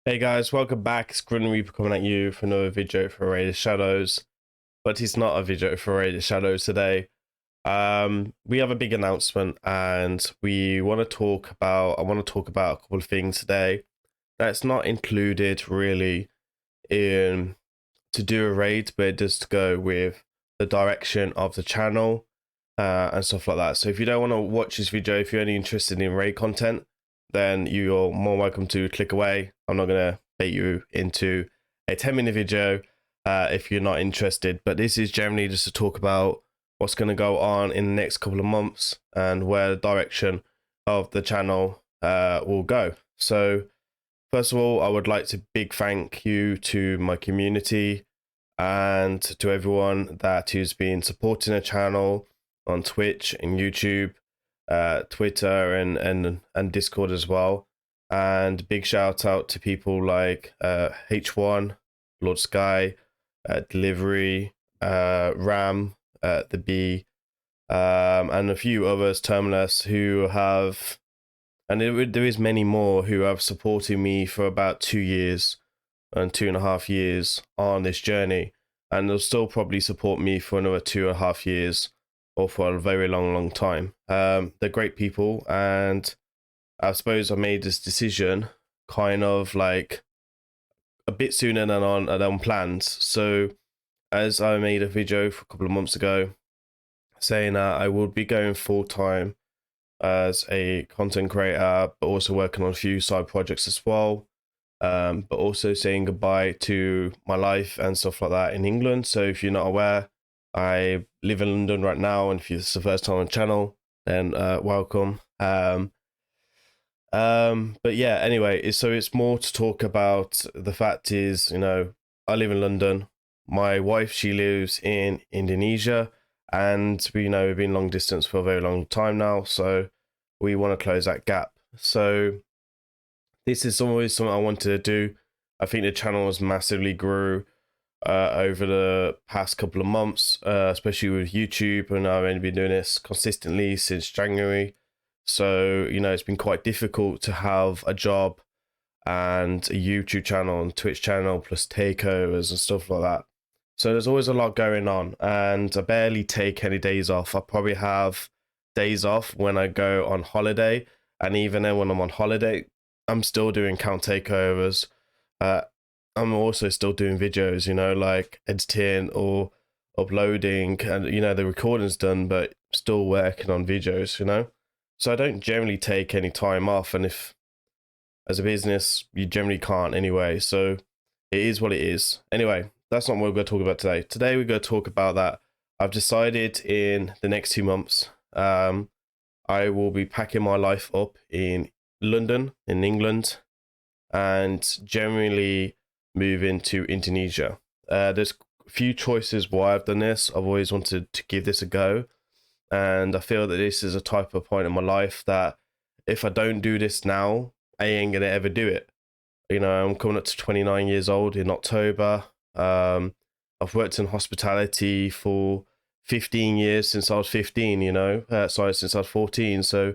Hey guys, welcome back. It's grimreaper coming at you for another video for Raid Shadows, but it's not a video for Raid Shadows today. We have a big announcement, and I want to talk about a couple of things today that's not included really in to do a raid, but just to go with the direction of the channel and stuff like that. So if you don't want to watch this video, if you're only interested in raid content, then you're more welcome to click away. I'm not going to bait you into a 10-minute video if you're not interested, but this is generally just to talk about what's going to go on in the next couple of months and where the direction of the channel will go. So first of all, I would like to big thank you to my community and to everyone that has been supporting the channel on Twitch and YouTube, Twitter and Discord as well. And big shout out to people like H1, Lord Sky, Delivery, Ram, the B, and a few others, Terminus, who have, and there is many more who have supported me for about 2 years and 2.5 years on this journey, and they'll still probably support me for another 2.5 years or for a very long time. They're great people, and I suppose I made this decision kind of like a bit sooner than on planned. So as I made a video for a couple of months ago saying that I would be going full-time as a content creator, but also working on a few side projects as well, but also saying goodbye to my life and stuff like that in England. So if you're not aware, I live in London right now, and if it's the first time on the channel, then welcome. But yeah, anyway, so it's more to talk about the fact is, you know, I live in London. My wife, she lives in Indonesia, and we've been long distance for a very long time now, so we want to close that gap. So this is always something I wanted to do. I think the channel has massively grew over the past couple of months, especially with YouTube, and I've only been doing this consistently since January. So, it's been quite difficult to have a job and a YouTube channel and Twitch channel plus takeovers and stuff like that. So there's always a lot going on, and I barely take any days off. I probably have days off when I go on holiday, and even then when I'm on holiday, I'm still doing count takeovers. I'm also still doing videos, like editing or uploading, and the recording's done, but still working on videos, So I don't generally take any time off, and if as a business you generally can't anyway, so it is what it is. Anyway, that's not what we're going to talk about today. Today we're going to talk about that I've decided in the next 2 months I will be packing my life up in London, in England, and generally move into Indonesia. There's a few choices why I've done this. I've always wanted to give this a go, and I feel that this is a type of point in my life that if I don't do this now, I ain't gonna ever do it. I'm coming up to 29 years old in October. I've worked in hospitality for 15 years since I was 15, since I was 14. So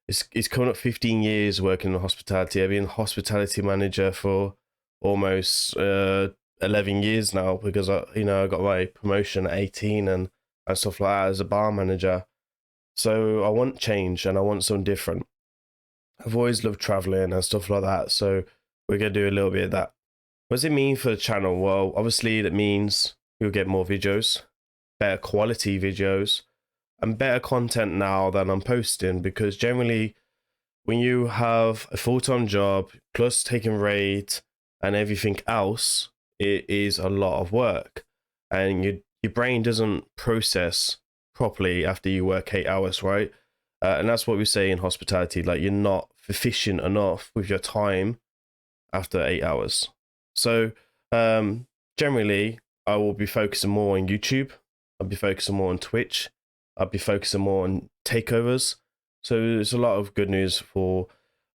it's coming up 15 years working in hospitality. I've been a hospitality manager for almost 11 years now, because I got my promotion at 18 and stuff like that as a bar manager. So I want change and I want something different. I've always loved traveling and stuff like that, so we're going to do a little bit of that. What does it mean for the channel? Well, obviously that means you'll get more videos, better quality videos, and better content now than I'm posting, because generally when you have a full-time job plus taking raid and everything else, it is a lot of work, and your brain doesn't process properly after you work 8 hours, right? And that's what we say in hospitality, like you're not efficient enough with your time after 8 hours. So generally I will be focusing more on YouTube. I'll be focusing more on Twitch. I'll be focusing more on takeovers. So there's a lot of good news for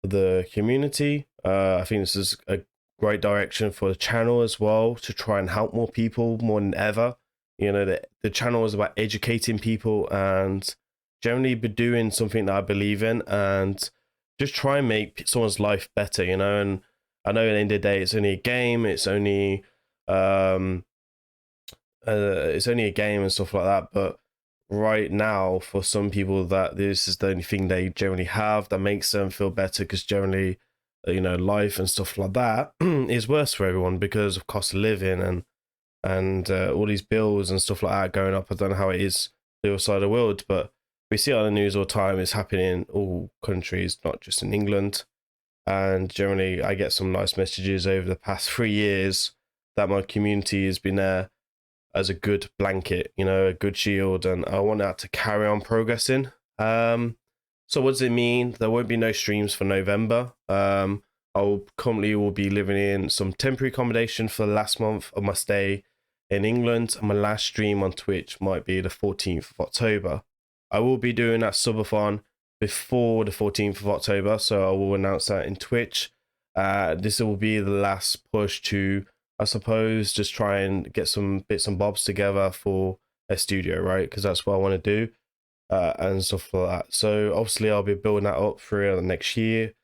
the community. I think this is a great direction for the channel as well, to try and help more people more than ever. The channel is about educating people and generally be doing something that I believe in, and just try and make someone's life better, and I know at the end of the day, it's only a game. Um, it's only a game and stuff like that. But right now, for some people, that this is the only thing they generally have that makes them feel better, because generally, life and stuff like that is worse for everyone because of cost of living and all these bills and stuff like that going up. I don't know how it is the other side of the world, but we see it on the news all the time. It's happening in all countries, not just in England. And generally, I get some nice messages over the past 3 years that my community has been there as a good blanket, a good shield, and I want that to carry on progressing. So what does it mean? There won't be no streams for November. I'll currently will be living in some temporary accommodation for the last month of my stay in England, and my last stream on Twitch might be the 14th of October. I will be doing that subathon before the 14th of October, so I will announce that in Twitch. This will be the last push to, I suppose, just try and get some bits and bobs together for a studio, right? Because that's what I want to do, and stuff like that. So obviously I'll be building that up for the next year.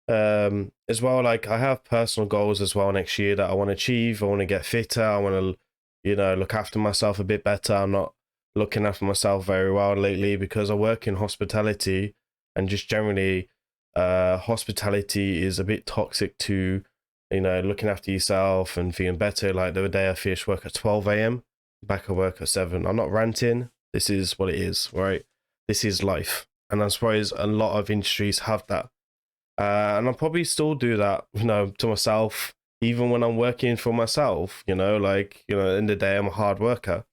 As well, like I have personal goals as well next year that I want to achieve. I want to get fitter. I want to, look after myself a bit better. I'm not looking after myself very well lately because I work in hospitality, and just generally, hospitality is a bit toxic to, looking after yourself and feeling better. Like the other day I finished work at 12 a.m, back at work at 7. I'm not ranting. This is what it is, right? This is life. And I suppose a lot of industries have that. And I'll probably still do that, to myself, even when I'm working for myself, at the end of the day, I'm a hard worker.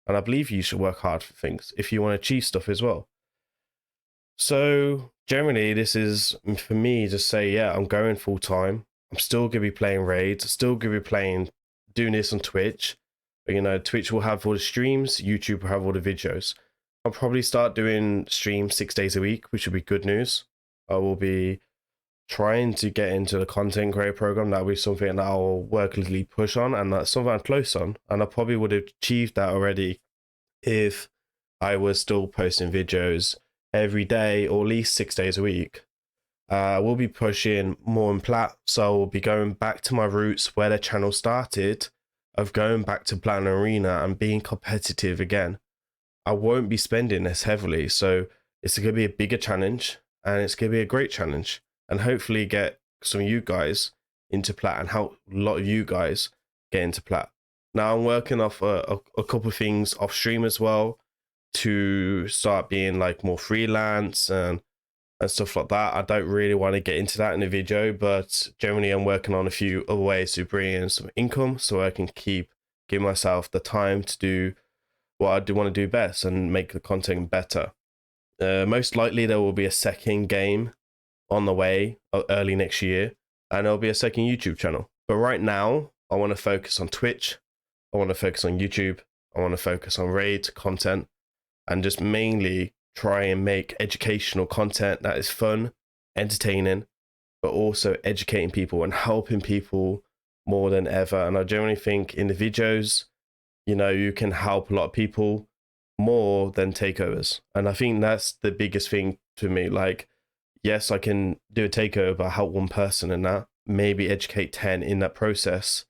And I believe you should work hard for things if you want to achieve stuff as well. So generally, this is for me to say, yeah, I'm going full time. I'm still going to be playing raids. Still going to be doing this on Twitch. But, Twitch will have all the streams. YouTube will have all the videos. I'll probably start doing streams 6 days a week, which will be good news. I will be trying to get into the content creator program. That'll be something that I'll workily push on, and that's something I'm close on. And I probably would have achieved that already if I was still posting videos every day, or at least 6 days a week. We'll be pushing more in plat, so we'll be going back to my roots where the channel started, of going back to plat and arena and being competitive again. I won't be spending this heavily, so it's going to be a bigger challenge, and it's going to be a great challenge, and hopefully get some of you guys into plat and help a lot of you guys get into plat. Now I'm working off a couple of things off stream as well to start being like more freelance and stuff like that. I don't really want to get into that in the video, but generally I'm working on a few other ways to bring in some income so I can give myself the time to do what I do want to do best and make the content better. Most likely there will be a second game on the way early next year, and there'll be a second YouTube channel. But right now, I want to focus on Twitch. I want to focus on YouTube. I want to focus on raid content, and just mainly try and make educational content that is fun, entertaining, but also educating people and helping people more than ever. And I generally think in the videos, you can help a lot of people more than takeovers. And I think that's the biggest thing to me. Like, yes, I can do a takeover, but help one person in that, maybe educate 10 in that process.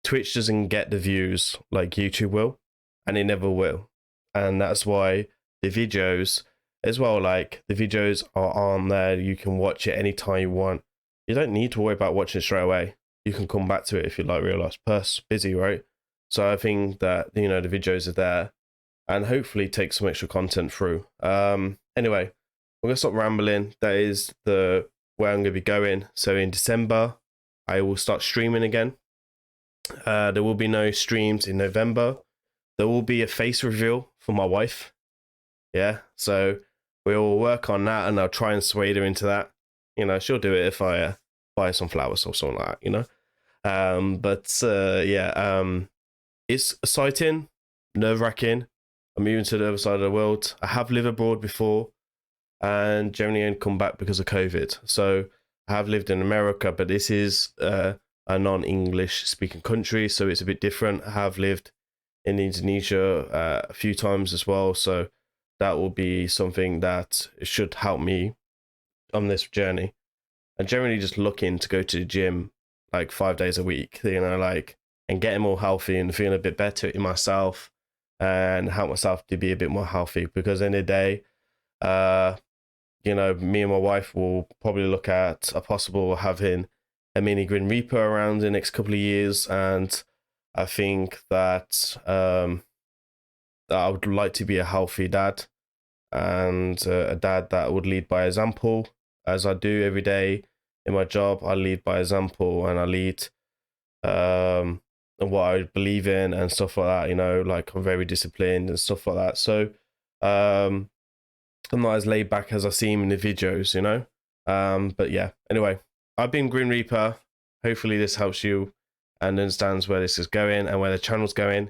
Twitch doesn't get the views like YouTube will, and it never will. And that's why the videos as well, like the videos are on there. You can watch it anytime you want. You don't need to worry about watching it straight away. You can come back to it if you're like real life busy, right? So I think that, the videos are there, and hopefully take some extra content through. Anyway, we're gonna stop rambling. That is where I'm gonna be going. So in December, I will start streaming again. There will be no streams in November. There will be a face reveal for my wife. Yeah, so we'll work on that, and I'll try and sway her into that. She'll do it if I buy some flowers or something like that. It's exciting, nerve-wracking. I'm moving to the other side of the world. I have lived abroad before, and generally only come back because of COVID. So I have lived in America, but this is a non-English speaking country, so it's a bit different. I have lived in Indonesia a few times as well, so that will be something that should help me on this journey. And generally just looking to go to the gym like 5 days a week, you know, like, and getting more healthy and feeling a bit better in myself and help myself to be a bit more healthy. Because in the day, you know, me and my wife will probably look at a possible having a mini Grim Reaper around the next couple of years, and I think that I would like to be a healthy dad, and a dad that would lead by example, as I do every day in my job. I lead by example, and I lead and what I believe in and stuff like that. You know, like I'm very disciplined and stuff like that. So I'm not as laid back as I seem in the videos, you know. But yeah. Anyway, I've been Grim Reaper. Hopefully this helps you and understands where this is going and where the channel's going.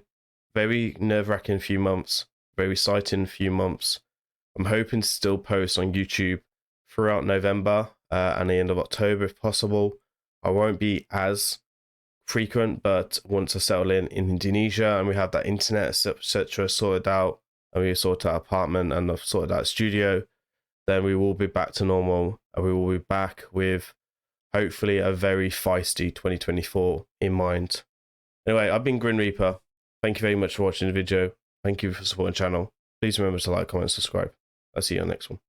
Very nerve-wracking few months. Very exciting few months. I'm hoping to still post on YouTube throughout November and the end of October if possible. I won't be as frequent, but once I settle in Indonesia and we have that internet, etc., sorted out, and we sort out apartment and I've sorted out studio, then we will be back to normal, and we will be back with hopefully a very feisty 2024 in mind. Anyway, I've been Grim Reaper. Thank you very much for watching the video. Thank you for supporting the channel. Please remember to like, comment, subscribe. I'll see you on the next one.